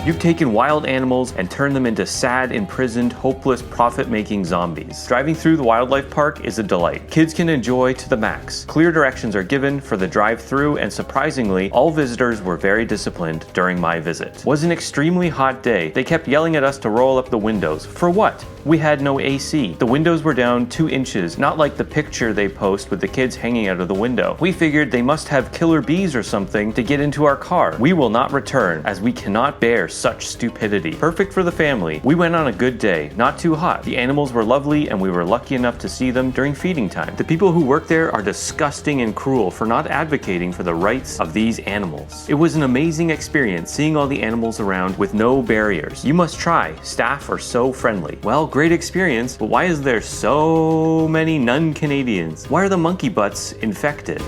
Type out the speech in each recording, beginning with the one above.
You've taken wild animals and turned them into sad, imprisoned, hopeless, profit-making zombies. Driving through the wildlife park is a delight. Kids can enjoy to the max. Clear directions are given for the drive-through, and surprisingly, all visitors were very disciplined during my visit. It was an extremely hot day. They kept yelling at us to roll up the windows. For what? We had no AC. The windows were down 2 inches, not like the picture they post with the kids hanging out of the window. We figured they must have killer bees or something to get into our car. We will not return, as we cannot bear such stupidity. Perfect for the family. We went on a good day, not too hot. The animals were lovely, and we were lucky enough to see them during feeding time. The people who work there are disgusting and cruel for not advocating for the rights of these animals. It was an amazing experience seeing all the animals around with no barriers. You must try. Staff are so friendly. Well, great experience, but why is there so many non-Canadians? Why are the monkey butts infected?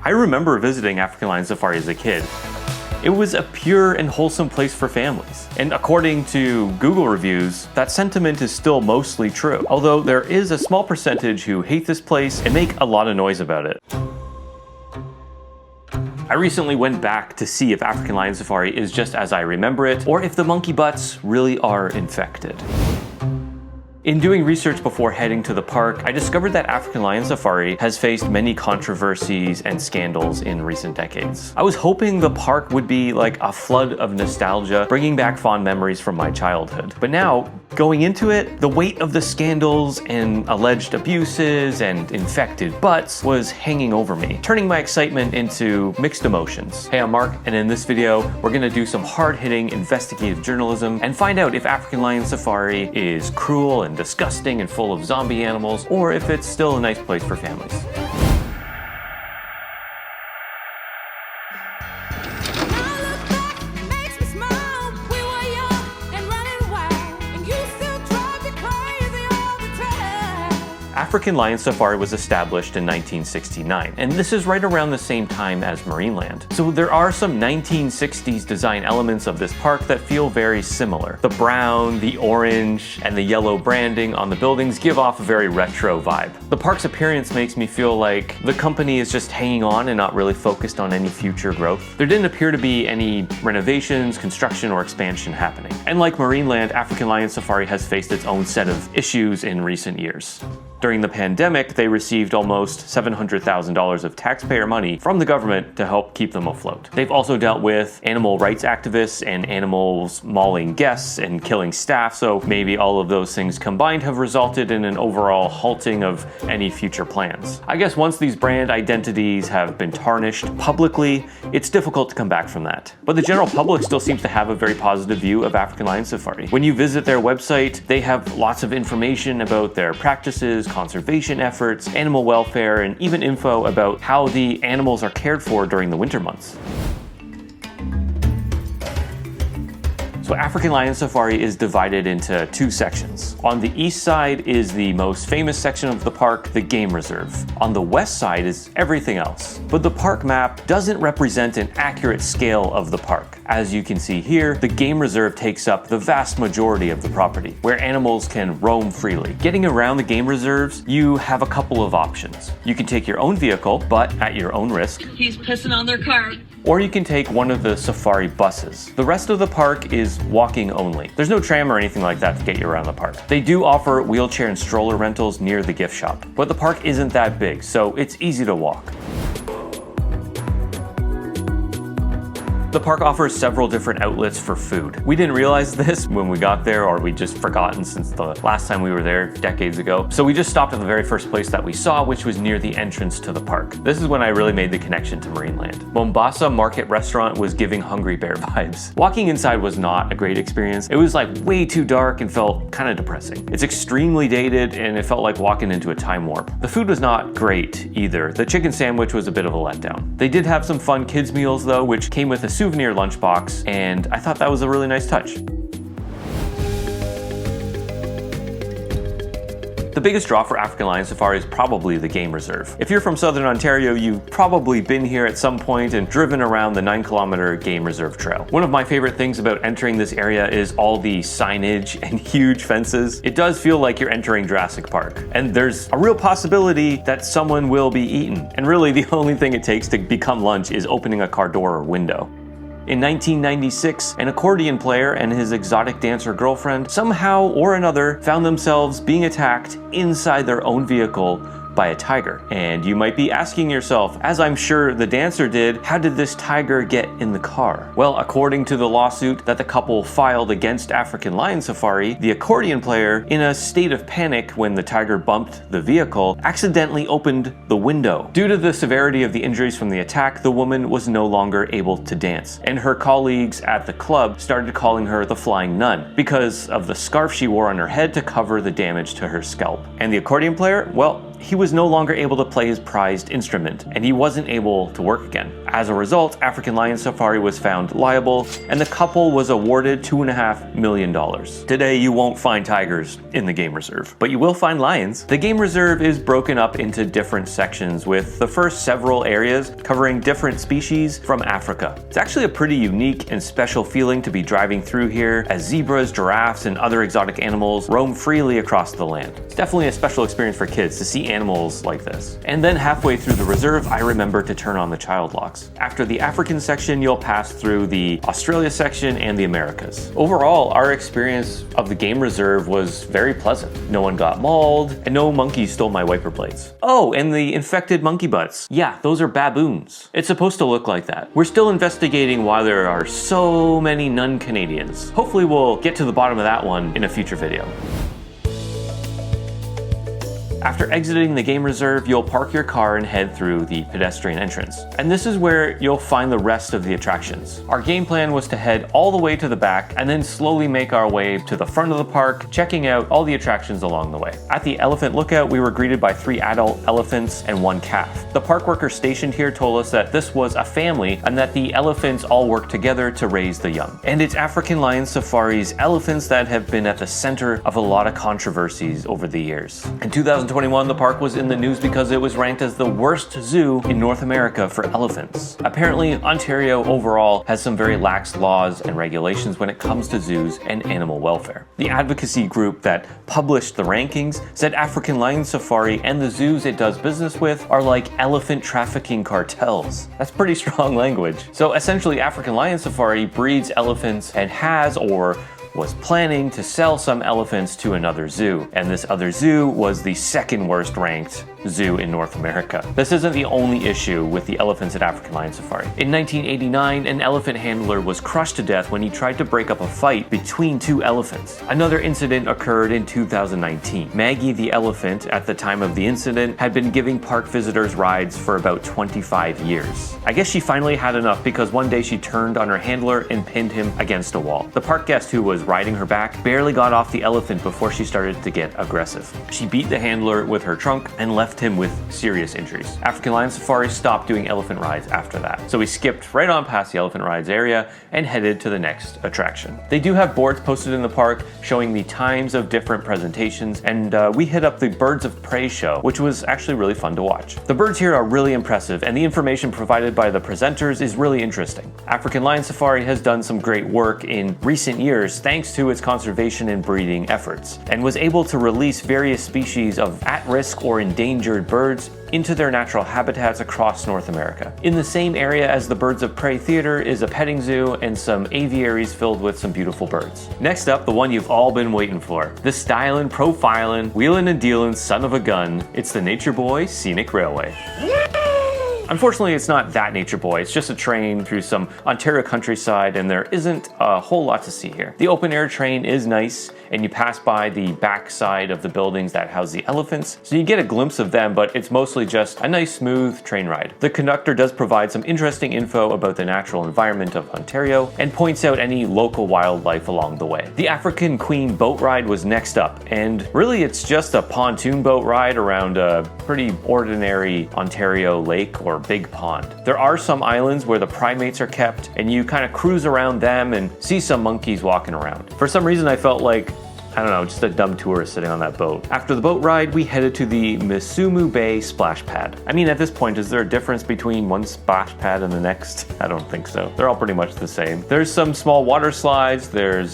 I remember visiting African Lion Safari as a kid. It was a pure and wholesome place for families. And according to Google reviews, that sentiment is still mostly true. Although there is a small percentage who hate this place and make a lot of noise about it. I recently went back to see if African Lion Safari is just as I remember it, or if the monkey butts really are infected. In doing research before heading to the park, I discovered that African Lion Safari has faced many controversies and scandals in recent decades. I was hoping the park would be like a flood of nostalgia, bringing back fond memories from my childhood. But now, going into it, the weight of the scandals and alleged abuses and infected butts was hanging over me, turning my excitement into mixed emotions. Hey, I'm Mark, and in this video, we're gonna do some hard-hitting investigative journalism and find out if African Lion Safari is cruel and disgusting and full of zombie animals, or if it's still a nice place for families. African Lion Safari was established in 1969, and this is right around the same time as Marineland. So there are some 1960s design elements of this park that feel very similar. The brown, the orange, and the yellow branding on the buildings give off a very retro vibe. The park's appearance makes me feel like the company is just hanging on and not really focused on any future growth. There didn't appear to be any renovations, construction, or expansion happening. And like Marineland, African Lion Safari has faced its own set of issues in recent years. During the pandemic, they received almost $700,000 of taxpayer money from the government to help keep them afloat. They've also dealt with animal rights activists and animals mauling guests and killing staff, so maybe all of those things combined have resulted in an overall halting of any future plans. I guess once these brand identities have been tarnished publicly, it's difficult to come back from that. But the general public still seems to have a very positive view of African Lion Safari. When you visit their website, they have lots of information about their practices, conservation efforts, animal welfare, and even info about how the animals are cared for during the winter months. So African Lion Safari is divided into 2 sections. On the east side is the most famous section of the park, the game reserve. On the west side is everything else. But the park map doesn't represent an accurate scale of the park. As you can see here, the game reserve takes up the vast majority of the property, where animals can roam freely. Getting around the game reserves, you have a couple of options. You can take your own vehicle, but at your own risk. He's pissing on their car. Or you can take one of the safari buses. The rest of the park is walking only. There's no tram or anything like that to get you around the park. They do offer wheelchair and stroller rentals near the gift shop, but the park isn't that big, so it's easy to walk. The park offers several different outlets for food. We didn't realize this when we got there, or we'd just forgotten since the last time we were there decades ago. So we just stopped at the very first place that we saw, which was near the entrance to the park. This is when I really made the connection to Marineland. Mombasa Market Restaurant was giving Hungry Bear vibes. Walking inside was not a great experience. It was like way too dark and felt kind of depressing. It's extremely dated and it felt like walking into a time warp. The food was not great either. The chicken sandwich was a bit of a letdown. They did have some fun kids meals though, which came with a souvenir lunchbox, and I thought that was a really nice touch. The biggest draw for African lion safari is probably the game reserve. If you're from Southern Ontario, you've probably been here at some point and driven around the 9-kilometer game reserve trail. One of my favorite things about entering this area is all the signage and huge fences. It does feel like you're entering Jurassic Park, and there's a real possibility that someone will be eaten. And really the only thing it takes to become lunch is opening a car door or window. In 1996, an accordion player and his exotic dancer girlfriend somehow or another found themselves being attacked inside their own vehicle by a tiger. And you might be asking yourself, as I'm sure the dancer did, how did this tiger get in the car? Well, according to the lawsuit that the couple filed against African Lion Safari, the accordion player, in a state of panic when the tiger bumped the vehicle, accidentally opened the window. Due to the severity of the injuries from the attack, the woman was no longer able to dance, and her colleagues at the club started calling her the Flying Nun because of the scarf she wore on her head to cover the damage to her scalp. And the accordion player, well, he was no longer able to play his prized instrument, and he wasn't able to work again. As a result, African Lion Safari was found liable, and the couple was awarded $2.5 million. Today, you won't find tigers in the game reserve, but you will find lions. The game reserve is broken up into different sections, with the first several areas covering different species from Africa. It's actually a pretty unique and special feeling to be driving through here, as zebras, giraffes, and other exotic animals roam freely across the land. It's definitely a special experience for kids to see animals like this. And then halfway through the reserve, I remember to turn on the child locks. After the African section, you'll pass through the Australia section and the Americas. Overall, our experience of the game reserve was very pleasant. No one got mauled, and no monkeys stole my wiper blades. Oh, and the infected monkey butts. Yeah, those are baboons. It's supposed to look like that. We're still investigating why there are so many non-Canadians. Hopefully we'll get to the bottom of that one in a future video. After exiting the game reserve, you'll park your car and head through the pedestrian entrance. And this is where you'll find the rest of the attractions. Our game plan was to head all the way to the back and then slowly make our way to the front of the park, checking out all the attractions along the way. At the elephant lookout, we were greeted by 3 adult elephants and 1 calf. The park worker stationed here told us that this was a family and that the elephants all work together to raise the young. And it's African Lion Safari's elephants that have been at the center of a lot of controversies over the years. In 2021, the park was in the news because it was ranked as the worst zoo in North America for elephants. Apparently, Ontario overall has some very lax laws and regulations when it comes to zoos and animal welfare. The advocacy group that published the rankings said African Lion Safari and the zoos it does business with are like elephant trafficking cartels. That's pretty strong language. So essentially, African Lion Safari breeds elephants and has or was planning to sell some elephants to another zoo, and this other zoo was the second worst ranked zoo in North America. This isn't the only issue with the elephants at African Lion Safari. In 1989, an elephant handler was crushed to death when he tried to break up a fight between 2 elephants. Another incident occurred in 2019. Maggie the elephant, at the time of the incident, had been giving park visitors rides for about 25 years. I guess she finally had enough because one day she turned on her handler and pinned him against a wall. The park guest who was riding her back barely got off the elephant before she started to get aggressive. She beat the handler with her trunk and left him with serious injuries. African Lion Safari stopped doing elephant rides after that, so we skipped right on past the elephant rides area and headed to the next attraction. They do have boards posted in the park showing the times of different presentations, and we hit up the Birds of Prey show, which was actually really fun to watch. The birds here are really impressive, and the information provided by the presenters is really interesting. African Lion Safari has done some great work in recent years thanks to its conservation and breeding efforts, and was able to release various species of at-risk or endangered birds into their natural habitats across North America. In the same area as the Birds of Prey Theater is a petting zoo and some aviaries filled with some beautiful birds. Next up, the one you've all been waiting for. The stylin', profilin', wheelin' and dealin' son of a gun. It's the Nature Boy Scenic Railway. Unfortunately, it's not that Nature Boy. It's just a train through some Ontario countryside, and there isn't a whole lot to see here. The open air train is nice, and you pass by the back side of the buildings that house the elephants, so you get a glimpse of them, but it's mostly just a nice, smooth train ride. The conductor does provide some interesting info about the natural environment of Ontario, and points out any local wildlife along the way. The African Queen boat ride was next up, and really it's just a pontoon boat ride around a pretty ordinary Ontario lake or big pond. There are some islands where the primates are kept, and you kind of cruise around them and see some monkeys walking around. For some reason, I felt like I don't know, just a dumb tourist sitting on that boat. After the boat ride, we headed to the Misumu Bay splash pad. I mean, at this point, is there a difference between one splash pad and the next? I don't think so. They're all pretty much the same. There's some small water slides, there's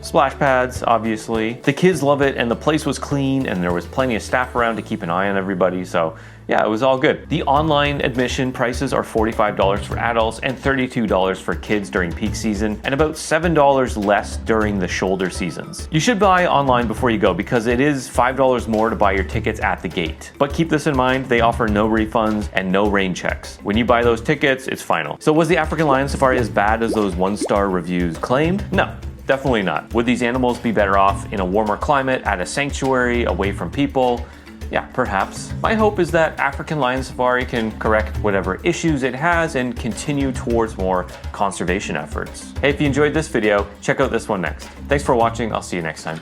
splash pads, obviously. The kids love it, and the place was clean, and there was plenty of staff around to keep an eye on everybody, so yeah, it was all good. The online admission prices are $45 for adults and $32 for kids during peak season, and about $7 less during the shoulder seasons. You should buy online before you go because it is $5 more to buy your tickets at the gate. But keep this in mind, they offer no refunds and no rain checks. When you buy those tickets, it's final. So was the African lion safari as bad as those 1-star reviews claimed? No. Definitely not. Would these animals be better off in a warmer climate, at a sanctuary, away from people? Yeah, perhaps. My hope is that African Lion Safari can correct whatever issues it has and continue towards more conservation efforts. Hey, if you enjoyed this video, check out this one next. Thanks for watching. I'll see you next time.